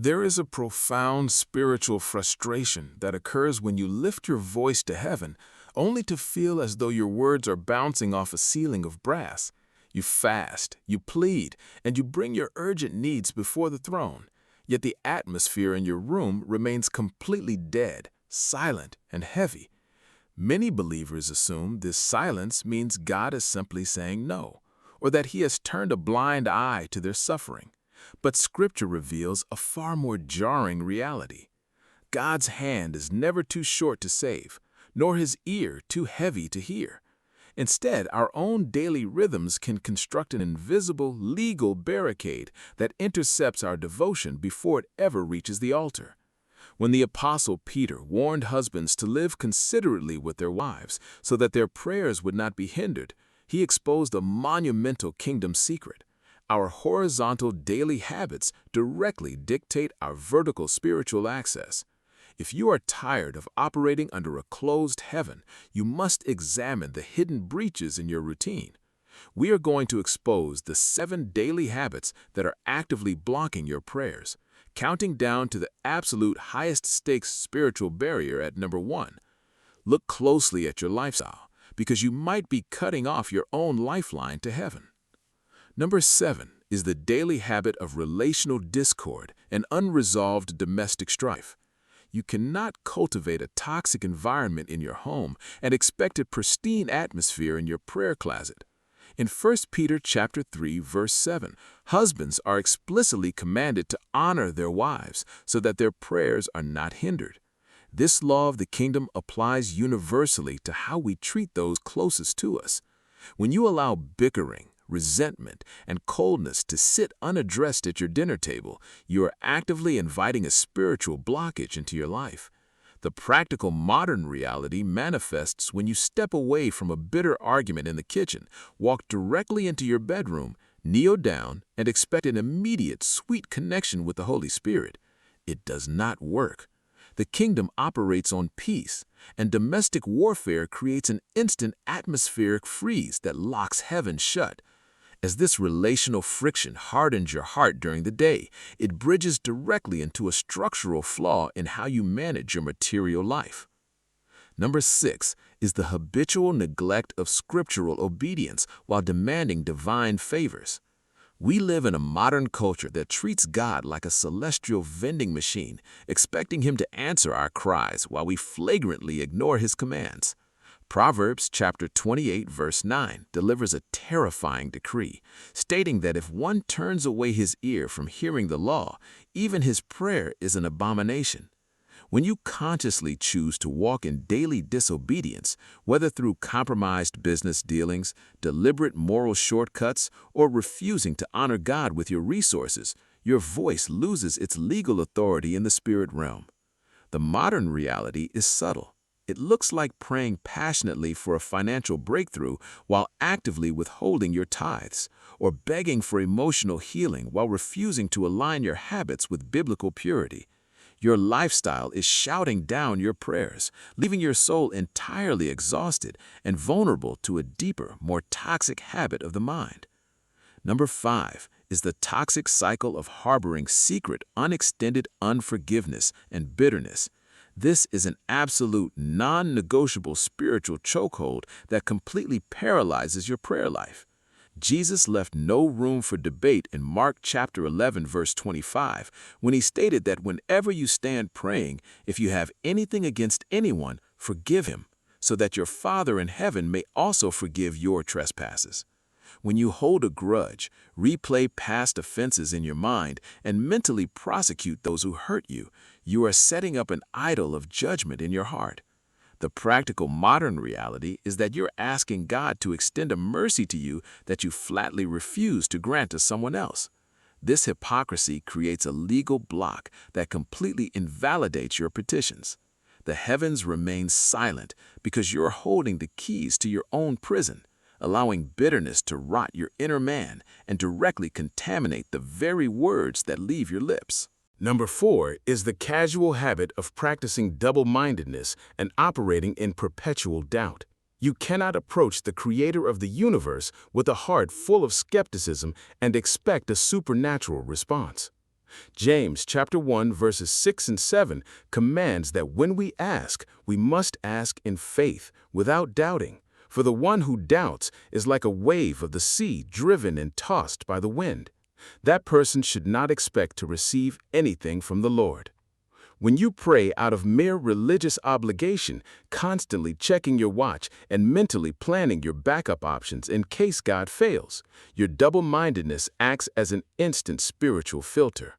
There is a profound spiritual frustration that occurs when you lift your voice to heaven, only to feel as though your words are bouncing off a ceiling of brass. You fast, you plead, and you bring your urgent needs before the throne. Yet the atmosphere in your room remains completely dead, silent, and heavy. Many believers assume this silence means God is simply saying no, or that He has turned a blind eye to their suffering. But Scripture reveals a far more jarring reality. God's hand is never too short to save, nor His ear too heavy to hear. Instead, our own daily rhythms can construct an invisible, legal barricade that intercepts our devotion before it ever reaches the altar. When the Apostle Peter warned husbands to live considerately with their wives so that their prayers would not be hindered, he exposed a monumental kingdom secret. Our horizontal daily habits directly dictate our vertical spiritual access. If you are tired of operating under a closed heaven, you must examine the hidden breaches in your routine. We are going to expose the 7 daily habits that are actively blocking your prayers, counting down to the absolute highest stakes spiritual barrier at number 1. Look closely at your lifestyle, because you might be cutting off your own lifeline to heaven. Number 7 is the daily habit of relational discord and unresolved domestic strife. You cannot cultivate a toxic environment in your home and expect a pristine atmosphere in your prayer closet. In 1 Peter chapter 3, verse 7, husbands are explicitly commanded to honor their wives so that their prayers are not hindered. This law of the kingdom applies universally to how we treat those closest to us. When you allow bickering, resentment, and coldness to sit unaddressed at your dinner table, you are actively inviting a spiritual blockage into your life. The practical modern reality manifests when you step away from a bitter argument in the kitchen, walk directly into your bedroom, kneel down, and expect an immediate, sweet connection with the Holy Spirit. It does not work. The kingdom operates on peace, and domestic warfare creates an instant atmospheric freeze that locks heaven shut. As this relational friction hardens your heart during the day, it bridges directly into a structural flaw in how you manage your material life. Number 6 is the habitual neglect of scriptural obedience while demanding divine favors. We live in a modern culture that treats God like a celestial vending machine, expecting Him to answer our cries while we flagrantly ignore His commands. Proverbs chapter 28, verse 9 delivers a terrifying decree, stating that if one turns away his ear from hearing the law, even his prayer is an abomination. When you consciously choose to walk in daily disobedience, whether through compromised business dealings, deliberate moral shortcuts, or refusing to honor God with your resources, your voice loses its legal authority in the spirit realm. The modern reality is subtle. It looks like praying passionately for a financial breakthrough while actively withholding your tithes, or begging for emotional healing while refusing to align your habits with biblical purity. Your lifestyle is shouting down your prayers, leaving your soul entirely exhausted and vulnerable to a deeper, more toxic habit of the mind. Number 5 is the toxic cycle of harboring secret, unextended unforgiveness and bitterness. This is an absolute, non-negotiable spiritual chokehold that completely paralyzes your prayer life. Jesus left no room for debate in Mark chapter 11, verse 25, when He stated that whenever you stand praying, if you have anything against anyone, forgive him, so that your Father in heaven may also forgive your trespasses. When you hold a grudge, replay past offenses in your mind, and mentally prosecute those who hurt you, you are setting up an idol of judgment in your heart. The practical modern reality is that you're asking God to extend a mercy to you that you flatly refuse to grant to someone else. This hypocrisy creates a legal block that completely invalidates your petitions. The heavens remain silent because you're holding the keys to your own prison, allowing bitterness to rot your inner man and directly contaminate the very words that leave your lips. Number 4 is the casual habit of practicing double-mindedness and operating in perpetual doubt. You cannot approach the Creator of the universe with a heart full of skepticism and expect a supernatural response. James chapter 1 verses 6 and 7 commands that when we ask, we must ask in faith, without doubting. For the one who doubts is like a wave of the sea driven and tossed by the wind. That person should not expect to receive anything from the Lord. When you pray out of mere religious obligation, constantly checking your watch and mentally planning your backup options in case God fails, your double-mindedness acts as an instant spiritual filter.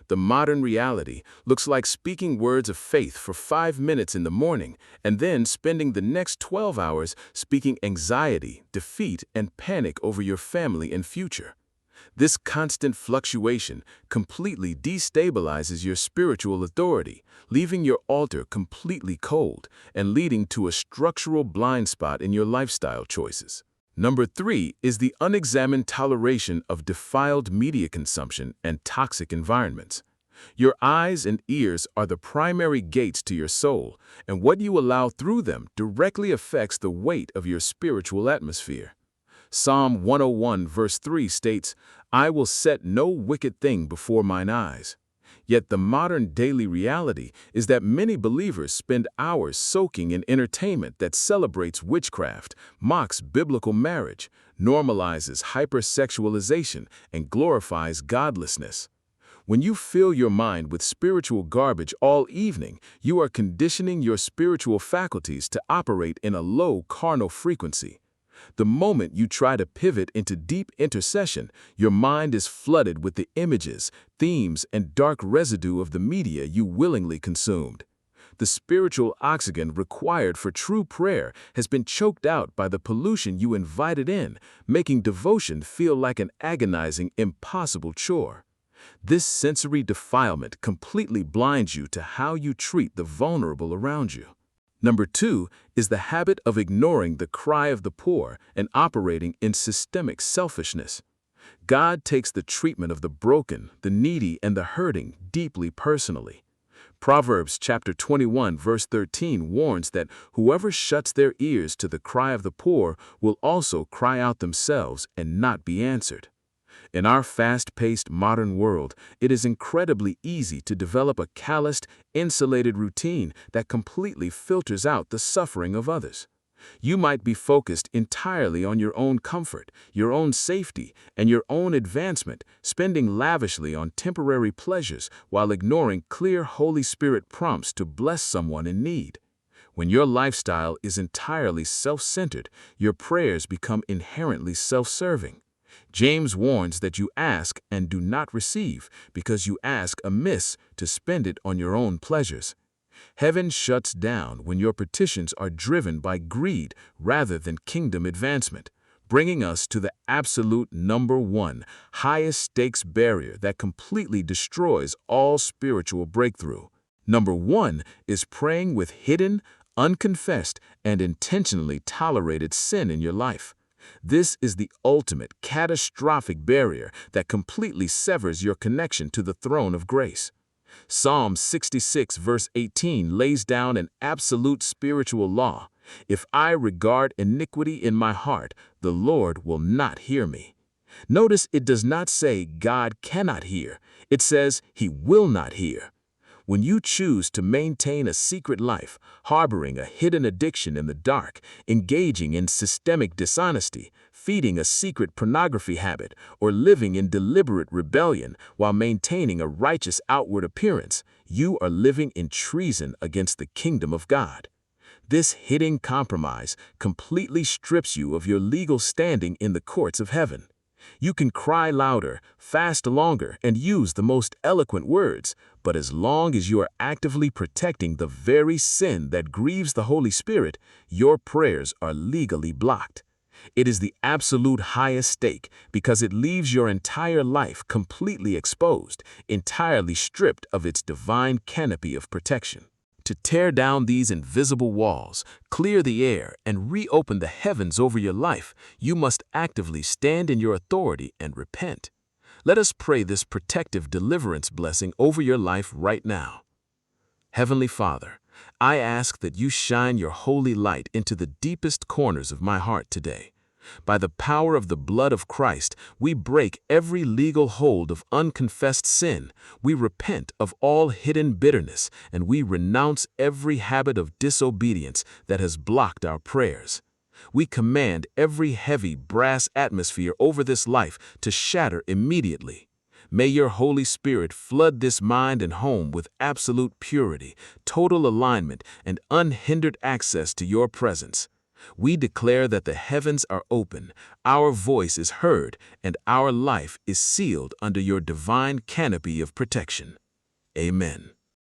The modern reality looks like speaking words of faith for 5 minutes in the morning and then spending the next 12 hours speaking anxiety, defeat, and panic over your family and future. This constant fluctuation completely destabilizes your spiritual authority, leaving your altar completely cold and leading to a structural blind spot in your lifestyle choices. Number 3 is the unexamined toleration of defiled media consumption and toxic environments. Your eyes and ears are the primary gates to your soul, and what you allow through them directly affects the weight of your spiritual atmosphere. Psalm 101 verse 3 states, "I will set no wicked thing before mine eyes." Yet the modern daily reality is that many believers spend hours soaking in entertainment that celebrates witchcraft, mocks biblical marriage, normalizes hypersexualization, and glorifies godlessness. When you fill your mind with spiritual garbage all evening, you are conditioning your spiritual faculties to operate in a low carnal frequency. The moment you try to pivot into deep intercession, your mind is flooded with the images, themes, and dark residue of the media you willingly consumed. The spiritual oxygen required for true prayer has been choked out by the pollution you invited in, making devotion feel like an agonizing, impossible chore. This sensory defilement completely blinds you to how you treat the vulnerable around you. Number 2 is the habit of ignoring the cry of the poor and operating in systemic selfishness. God takes the treatment of the broken, the needy, and the hurting deeply personally. Proverbs chapter 21 verse 13 warns that whoever shuts their ears to the cry of the poor will also cry out themselves and not be answered. In our fast-paced modern world, it is incredibly easy to develop a calloused, insulated routine that completely filters out the suffering of others. You might be focused entirely on your own comfort, your own safety, and your own advancement, spending lavishly on temporary pleasures while ignoring clear Holy Spirit prompts to bless someone in need. When your lifestyle is entirely self-centered, your prayers become inherently self-serving. James warns that you ask and do not receive because you ask amiss to spend it on your own pleasures. Heaven shuts down when your petitions are driven by greed rather than kingdom advancement, bringing us to the absolute number 1, highest stakes barrier that completely destroys all spiritual breakthrough. Number 1 is praying with hidden, unconfessed, and intentionally tolerated sin in your life. This is the ultimate catastrophic barrier that completely severs your connection to the throne of grace. Psalm 66 verse 18 lays down an absolute spiritual law. If I regard iniquity in my heart, the Lord will not hear me. Notice it does not say God cannot hear. It says He will not hear. When you choose to maintain a secret life, harboring a hidden addiction in the dark, engaging in systemic dishonesty, feeding a secret pornography habit, or living in deliberate rebellion while maintaining a righteous outward appearance, you are living in treason against the kingdom of God. This hidden compromise completely strips you of your legal standing in the courts of heaven. You can cry louder, fast longer, and use the most eloquent words, but as long as you are actively protecting the very sin that grieves the Holy Spirit, your prayers are legally blocked. It is the absolute highest stake because it leaves your entire life completely exposed, entirely stripped of its divine canopy of protection. To tear down these invisible walls, clear the air, and reopen the heavens over your life, you must actively stand in your authority and repent. Let us pray this protective deliverance blessing over your life right now. Heavenly Father, I ask that you shine your holy light into the deepest corners of my heart today. By the power of the blood of Christ, we break every legal hold of unconfessed sin, we repent of all hidden bitterness, and we renounce every habit of disobedience that has blocked our prayers. We command every heavy brass atmosphere over this life to shatter immediately. May your Holy Spirit flood this mind and home with absolute purity, total alignment, and unhindered access to your presence. We declare that the heavens are open, our voice is heard, and our life is sealed under your divine canopy of protection. Amen.